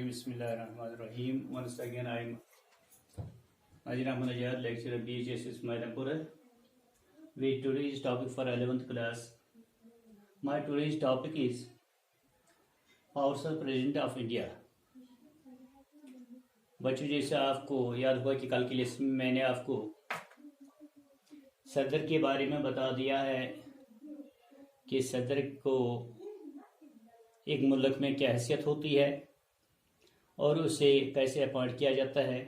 Bismillahirrahmanirrahim. Once again, I'm Najir Ahmad Ajad, lecturer BHS Maidapur. With today's topic for 11th class. My today's topic is powers of President of India. बच्चों, जैसा आपको याद हुआ कि कल के lesson में मैंने आपको सदर के बारे में बता दिया है कि सदर को एक मुल्क में क्या हैसियत होती है और उसे कैसे अपॉइंट किया जाता है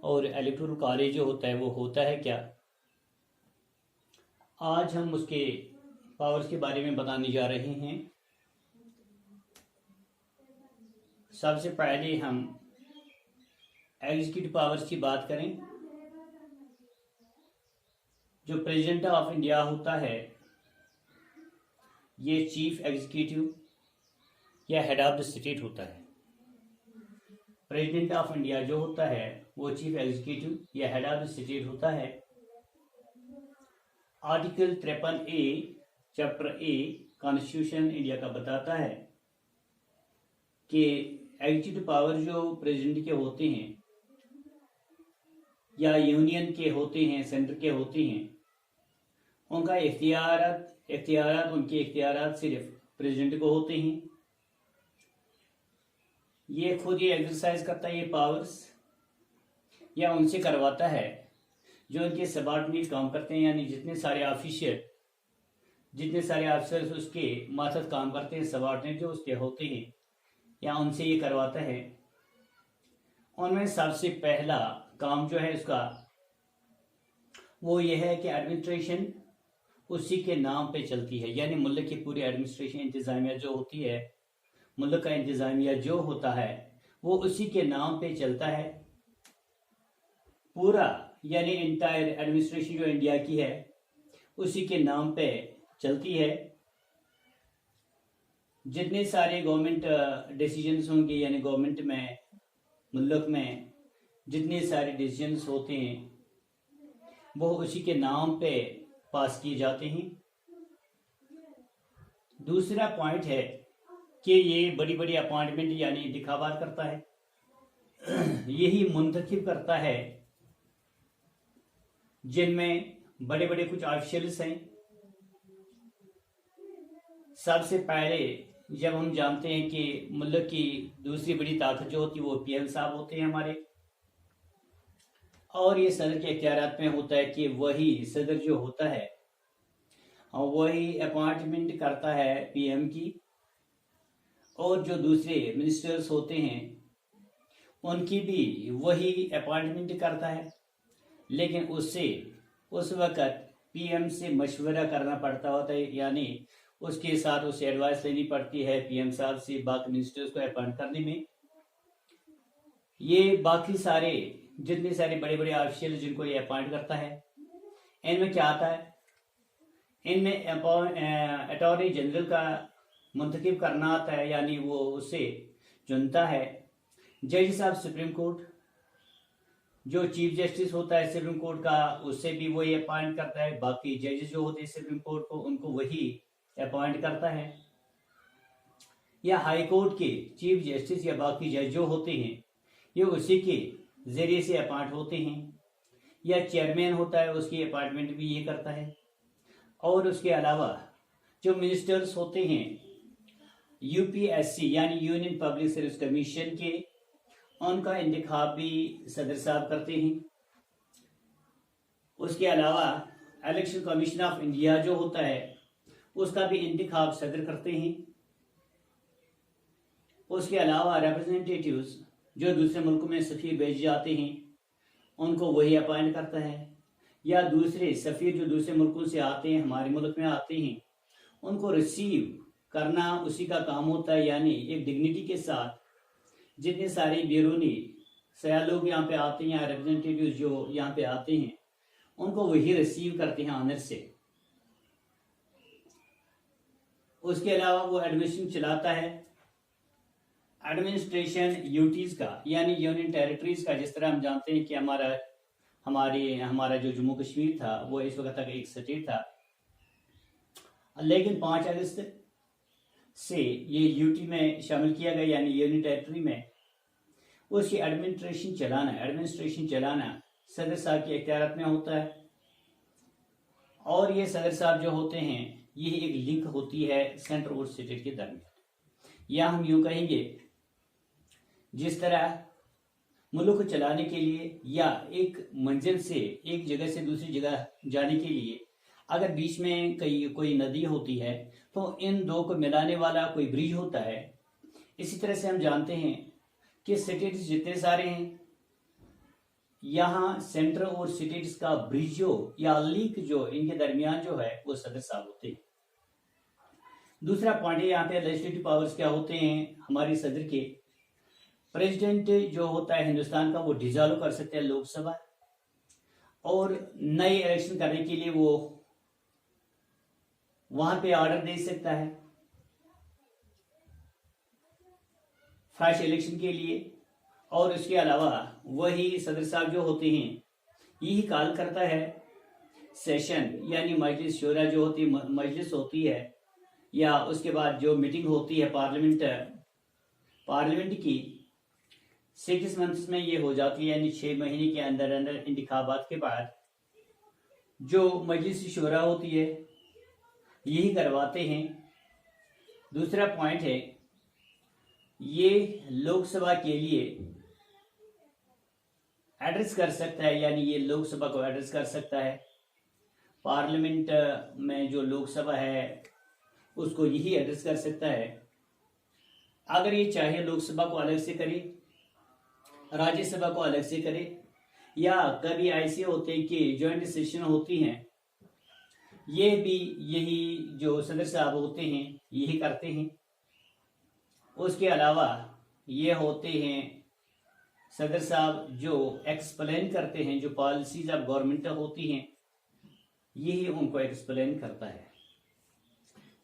और इलेक्टोरल कॉलेज जो होता है वो होता है क्या। आज हम उसके पावर्स के बारे में बताने जा रहे हैं। सबसे पहले हम एग्जीक्यूटिव पावर्स की बात करें। जो प्रेसिडेंट ऑफ इंडिया होता है ये चीफ एग्जीक्यूटिव या हेड ऑफ द स्टेट होता है। प्रेसिडेंट ऑफ इंडिया जो होता है वो चीफ एग्जीक्यूटिव या हेड ऑफ द स्टेट होता है। Article 53A chapter a constitution India का बताता है कि एग्जीक्यूटिव पावर जो प्रेसिडेंट के होते हैं या यूनियन के होते हैं, सेंटर के होते हैं, उनका उनके इख्तियारात सिर्फ प्रेसिडेंट को होते हैं। ये खुद ही एक्सरसाइज करता है ये पावर्स या उनसे करवाता है जो उनके सबॉर्डिनेट काम करते हैं, यानी जितने सारे ऑफिसर्स उसके मातहत काम करते हैं, सबॉर्डिनेट जो उसके होते हैं या उनसे ये करवाता है। उनमें सबसे पहला काम जो है उसका वो ये है कि एडमिनिस्ट्रेशन उसी के नाम पे चलती है, यानी मुल्क की पूरी एडमिनिस्ट्रेशन इंतजामिया जो होती है, मुल्क का इंतजामिया जो होता है वो उसी के नाम पे चलता है। पूरा यानी इंटायर एडमिनिस्ट्रेशन जो इंडिया की है उसी के नाम पे चलती है। जितने सारे गवर्नमेंट डिसीजंस होंगे, यानी गवर्नमेंट में मुल्क में जितने सारे डिसीजंस होते हैं वो उसी के नाम पे पास किए जाते हैं। दूसरा पॉइंट है कि ये बड़ी बड़ी अपॉइंटमेंट यानी इंतखाबात करता है, यही मुंतखब करता है जिनमें बड़े बड़े कुछ ऑफिशियल्स हैं। सबसे पहले जब हम जानते हैं कि मुल्क की दूसरी बड़ी ताकत जो होती है वो पीएम साहब होते हैं हमारे, और ये सदर के इख्तियारात में होता है कि वही सदर जो होता है और वही अपॉइंटमेंट करता है पीएम की, और जो दूसरे मिनिस्टर्स होते हैं उनकी भी वही अपॉइंटमेंट करता है। लेकिन उससे उस वक्त पीएम से मशवरा करना पड़ता होता है, यानी उसके साथ उसे एडवाइस लेनी पड़ती है पीएम साहब से बाकी मिनिस्टर्स को अपॉइंट करने में। ये बाकी सारे जितने सारे बड़े बड़े ऑफिशियल जिनको ये अपॉइंट करता है, इनमें क्या आता है, इनमें अटॉर्नी जनरल का मुंतखब करना आता है, यानी वो उसे चुनता है। जज साहब सुप्रीम कोर्ट जो चीफ जस्टिस होता है सुप्रीम कोर्ट का, उससे भी वही अपॉइंट करता है। बाकी जजेस जो होते हैं सुप्रीम कोर्ट को, उनको वही अपॉइंट करता है। या हाई कोर्ट के चीफ जस्टिस या बाकी जज जो होते हैं ये उसी के जरिए से अपॉइंट होते हैं। या चेयरमैन होता है उसकी अपॉइंटमेंट भी ये करता है। और उसके अलावा जो मिनिस्टर्स होते हैं यूपीएससी यानी यूनियन पब्लिक सर्विस कमीशन के, उनका इंतखाब भी सदर साहब करते हैं। उसके अलावा इलेक्शन कमीशन ऑफ इंडिया जो होता है उसका भी इंतखाब सदर करते हैं। उसके अलावा रिप्रेजेंटेटिव्स जो दूसरे मुल्क में सफीर भेजे जाते हैं उनको वही अपॉइंट करता है। या दूसरे सफीर जो दूसरे मुल्कों से आते हैं, हमारे मुल्क में आते हैं, उनको रिसीव करना उसी का काम होता है। यानी एक डिग्निटी के साथ जितने सारे बैरूनी सयाह लोग यहाँ पे आते हैं या रिप्रेजेंटेटिव जो यहाँ पे आते हैं उनको वही रिसीव करते हैं ऑनर से। उसके अलावा वो एडमिनिस्ट्रेशन चलाता है। एडमिनिस्ट्रेशन यूटीज का यानी यूनियन टेरिटरीज का, जिस तरह हम जानते हैं कि हमारा जो जम्मू कश्मीर था वो इस वक्त तक एक स्टेट था, लेकिन 5 से ये यूटी में शामिल किया गया, यानी यूनियन टेरिटरी में, उसकी एडमिनिस्ट्रेशन चलाना सदर साहब के इख्तियारात में होता है। और ये सदर साहब जो होते हैं, ये एक लिंक होती है सेंटर और स्टेट के दरमियान। या हम यूं कहेंगे, जिस तरह मुल्क को चलाने के लिए या एक मंजिल से एक जगह से दूसरी जगह जाने के लिए अगर बीच में कोई नदी होती है तो इन दो को मिलाने वाला कोई ब्रिज होता है। इसी तरह से हम जानते हैं कि स्टेट्स जितने सारे हैं, यहाँ सेंटर और स्टेट्स का ब्रिज जो या लिंक जो इनके दरमियान जो है वो सदर साहब होते हैं। दूसरा पॉइंट है यहाँ पे लेजिस्लेटिव पावर्स क्या होते हैं हमारी सदर के। प्रेसिडेंट जो होता है हिंदुस्तान का, वो डिसॉल्व कर सकते हैं लोकसभा, और नए इलेक्शन करने के लिए वो वहां पे ऑर्डर दे सकता है फ्रेश इलेक्शन के लिए। और उसके अलावा वही सदर साहब जो होते हैं यही कॉल करता है सेशन, यानी मजलिस शूरा जो होती है, मजलिस होती है, या उसके बाद जो मीटिंग होती है पार्लियामेंट की 6 मंथ्स में ये हो जाती है, यानी 6 महीने के अंदर अंदर इंतखाबात के बाद जो मजलिस शूरा होती है यही करवाते हैं। दूसरा पॉइंट है, ये लोकसभा के लिए एड्रेस कर सकता है, यानी ये लोकसभा को एड्रेस कर सकता है। पार्लियामेंट में जो लोकसभा है उसको यही एड्रेस कर सकता है। अगर ये चाहे लोकसभा को अलग से करे, राज्यसभा को अलग से करे, या कभी ऐसे होते हैं कि ज्वाइंट सेशन होती हैं, ये भी यही जो सदर साहब होते हैं यही करते हैं। उसके अलावा ये होते हैं सदर साहब जो एक्सप्लेन करते हैं, जो पॉलिसीज ऑफ गवर्नमेंट होती हैं यही उनको एक्सप्लेन करता है।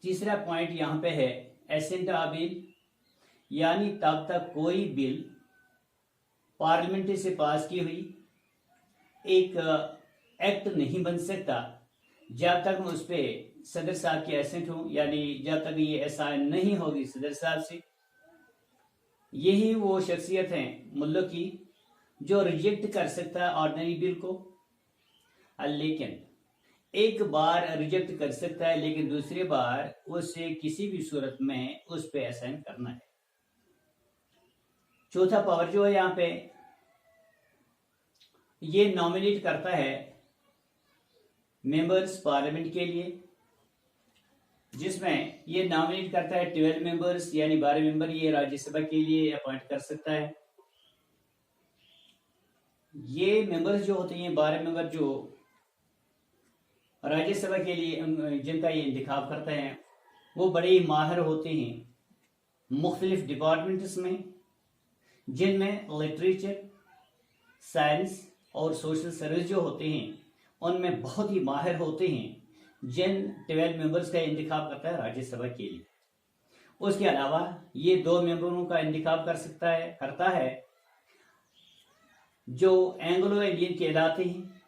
तीसरा पॉइंट यहाँ पे है एसेंट ऑफ बिल, यानी तब तक कोई बिल पार्लियामेंट से पास की हुई एक एक्ट नहीं बन सकता जब तक उस पर सदर साहब की एसेंट हो, यानी जब तक ये असाइन नहीं होगी सदर साहब से। यही वो शख्सियत है मुल्क की जो रिजेक्ट कर सकता है ऑर्डिनरी बिल को, लेकिन एक बार रिजेक्ट कर सकता है, लेकिन दूसरी बार उसे किसी भी सूरत में उस पे असाइन करना है। चौथा पावर जो है यहाँ पे, ये नॉमिनेट करता है मेंबर्स पार्लियामेंट के लिए, जिसमें ये नॉमिनेट करता है 12 मेंबर्स, यानी 12 मेंबर ये राज्यसभा के लिए अपॉइंट कर सकता है। ये मेंबर्स जो होते हैं 12 मेंबर जो राज्यसभा के लिए जिनका ये इंतखाब करते हैं वो बड़े ही माहिर होते हैं मुख्तलिफ डिपार्टमेंट्स में, जिनमें लिटरेचर, साइंस और सोशल सर्विस जो होते हैं उनमें बहुत ही माहिर होते हैं, जिन 12 मेंबर्स का इंतखाब करता है राज्यसभा के लिए। उसके अलावा ये 2 मेंबरों का इंतखाब करता है जो एंग्लो इंडियन कहलाते हैं।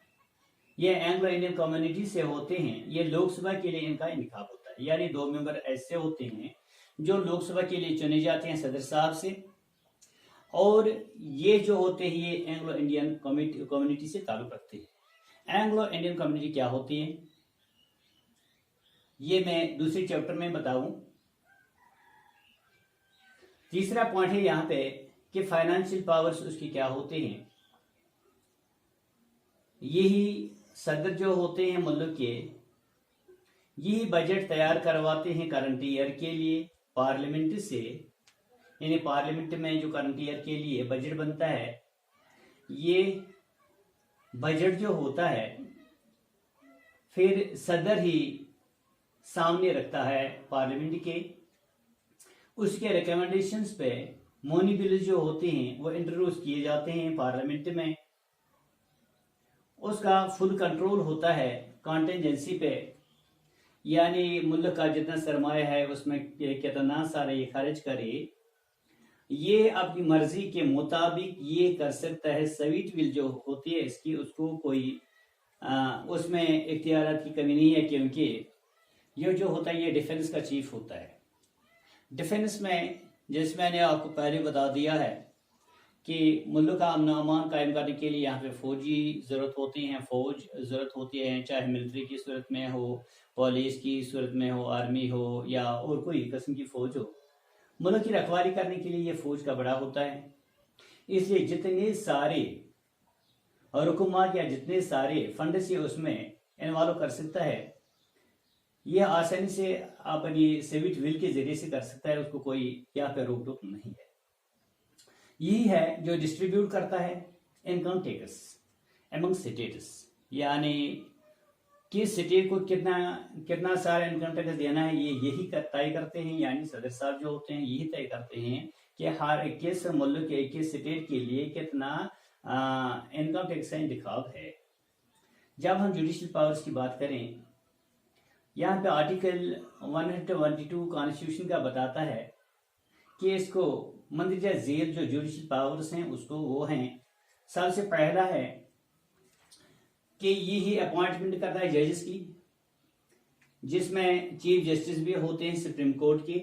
ये एंग्लो इंडियन कम्युनिटी से होते हैं। ये लोकसभा के लिए इनका इंतखाब होता है, यानी 2 मेंबर ऐसे होते हैं जो लोकसभा के लिए चुने जाते हैं सदर साहब से, और ये जो होते हैं ये एंग्लो इंडियन कम्युनिटी से ताल्लुक रखते हैं। एंग्लो इंडियन कम्युनिटी क्या होती है ये मैं दूसरे चैप्टर में बताऊं। तीसरा पॉइंट है यहाँ पे कि फाइनेंशियल पावर्स उसके क्या होते हैं। यही सदर जो होते हैं मुल्क के, यही बजट तैयार करवाते हैं करंट ईयर के लिए पार्लियामेंट से, यानी पार्लियामेंट में जो करंट ईयर के लिए बजट बनता है, ये बजट जो होता है फिर सदर ही सामने रखता है पार्लियामेंट के। उसके रिकमेंडेशंस पे मनी बिल जो होते हैं वो इंट्रोड्यूस किए जाते हैं पार्लियामेंट में। उसका फुल कंट्रोल होता है कॉन्टेंजेंसी पे, यानी मुल्क का जितना सरमाया है उसमें कितना सारा ये खर्च करे, ये अपनी मर्जी के मुताबिक ये कर सकता है। स्वीट बिल जो होती है इसकी, उसको कोई उसमें इख्तियारात की कमी नहीं है, क्योंकि ये जो होता है ये डिफेंस का चीफ होता है। डिफेंस में, जैसे मैंने आपको पहले बता दिया है कि मुल्क का अमन अमान कायम करने के लिए यहाँ पे फौजी ज़रूरत होती हैं, फौज ज़रूरत होती है, चाहे मिलिट्री की सूरत में हो, पुलिस की सूरत में हो, आर्मी हो या और कोई किस्म की फ़ौज हो। मुल्क की रखवाली करने के लिए ये फ़ौज का बड़ा होता है। इसलिए जितने सारे हुकूमत या जितने सारे फंड से उसमें इन्वॉल्व कर सकता है, यह आसानी से अपनी सिविक विल के जरिए से कर सकता है, उसको कोई यहाँ पे रोक टोक नहीं है। यही है जो डिस्ट्रीब्यूट करता है इनकम टैक्स एमंग स्टेट्स, यानी किस स्टेट को कितना कितना सारा इनकम टैक्स देना है, ये यही तय करते हैं, यानी सदर साहब जो होते हैं यही तय करते हैं कि हर 21 मुल्क के 21 स्टेट के लिए कितना इनकम टैक्स का इंतखाब है। जब हम जुडिशल पावर्स की बात करें, यहाँ पे आर्टिकल 122 कॉन्स्टिट्यूशन का बताता है कि इसको मंदरजा झेल जो जुडिशल पावर्स हैं उसको वो हैं, सबसे पहला है कि ये ही अपॉइंटमेंट करता है जजेस की, जिसमें चीफ जस्टिस भी होते हैं सुप्रीम कोर्ट के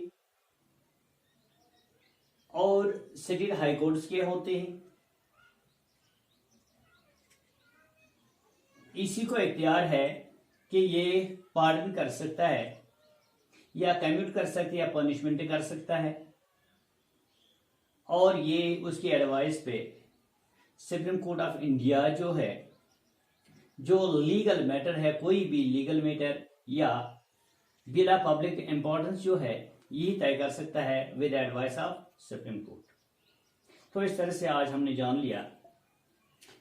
और स्टेट हाई कोर्ट्स के होते हैं। इसी को इख्तियार है कि ये पार्डन कर सकता है या कम्यूट कर सकता है या पनिशमेंट कर सकता है, और ये उसकी एडवाइस पे सुप्रीम कोर्ट ऑफ इंडिया जो है, जो लीगल मैटर है, कोई भी लीगल मैटर या बिल ऑफ पब्लिक इंपॉर्टेंस जो है, यही तय कर सकता है with advice of supreme court. तो इस तरह से आज हमने जान लिया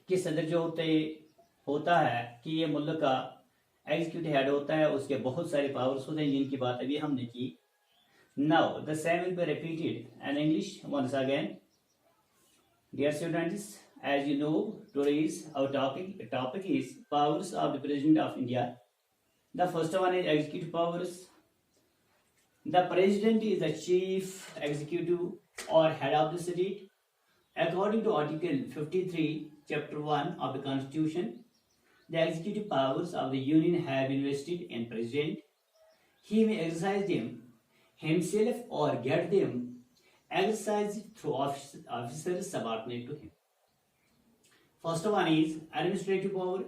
कि सदर जो होता है कि ये मुल्क का एग्जीक्यूटिव हेड होता है, उसके बहुत सारे पावर्स होते हैं जिनकी बात अभी हमने की। Now the same will be repeated in English once again. Dear students, as you know, today's our topic is powers of the President of India. The first one is executive powers. The President is the chief executive or head of the state. According to Article 53, Chapter 1 of the Constitution, the executive powers of the Union have been vested in President. He may exercise them himself or get them exercised through officers subordinate to him. First one is administrative power,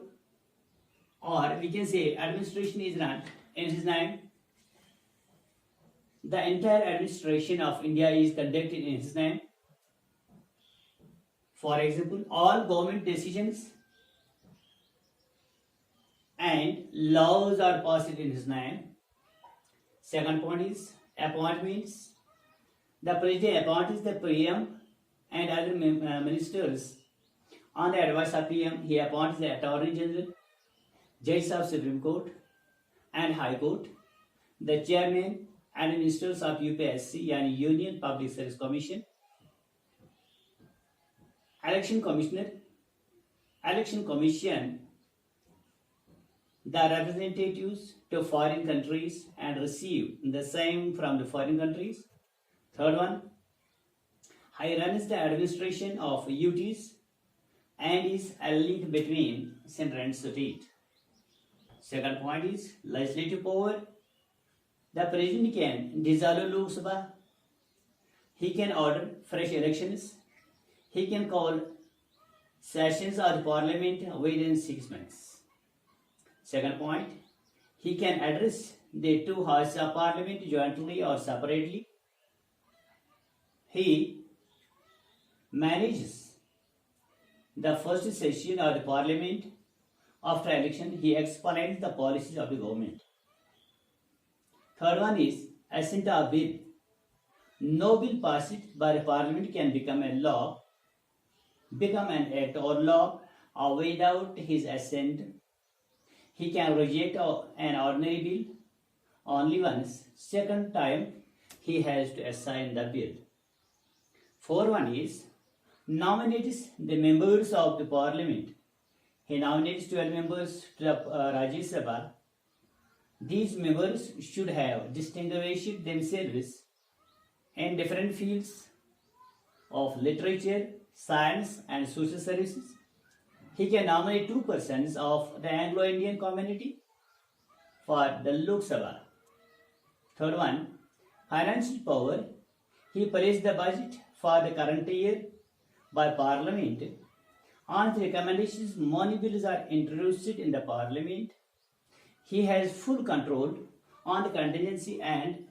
or we can say administration is run in his name. The entire administration of India is conducted in his name. For example, all government decisions and laws are passed in his name. Second point is appointments. The President appoints the PM and other ministers. On the advice of PM, he appoints the Attorney General, Judges of Supreme Court and High Court, the Chairman and Ministers of UPSC, yani Union Public Service Commission, Election Commissioner, Election Commission, the representatives to foreign countries and receive the same from the foreign countries. Third one, he runs the administration of UTs and is a link between center and state. Second point is legislative power. The President can dissolve Lok Sabha. He can order fresh elections. He can call sessions of the Parliament within 6 months. Second point, he can address the two houses of Parliament jointly or separately. He manages the first session of the Parliament. After election, he explains the policies of the government. Third one is assent of bill. No bill passed by the Parliament can become a law, become an act or law without his assent. He can reject an ordinary bill only once. Second time, he has to assign the bill. Fourth one is nominates the members of the Parliament. He nominates 12 members to the Rajya Sabha. These members should have distinguished themselves in different fields of literature, science and social services. He can nominate 2 persons of the Anglo-Indian community for the Lok Sabha. Third one, Financial power. He placed the budget for the current year by Parliament. On the recommendations, money bills are introduced in the Parliament. He has full control on the contingency and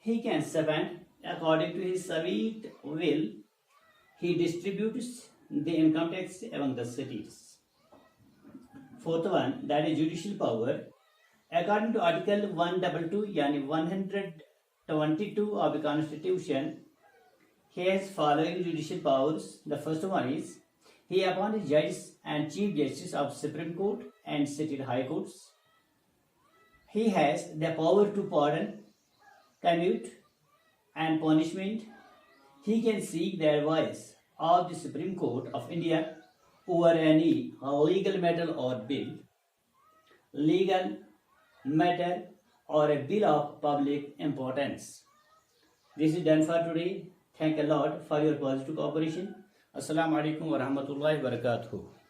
he can spend according to his sweet will. He distributes the income tax among the cities. Fourth one, that is judicial power. According to Article 122, yani 122 of the Constitution, he has following judicial powers. The first one is he appoints judges and chief justice of Supreme Court and state high courts. He has the power to pardon, commute, and punishment. He can seek the advice of the Supreme Court of India over any legal matter or bill, legal matter or a bill of public importance. This is done for today. Thank a lot for your positive cooperation. Assalamu alaikum wa rahmatullahi wa barakatuh.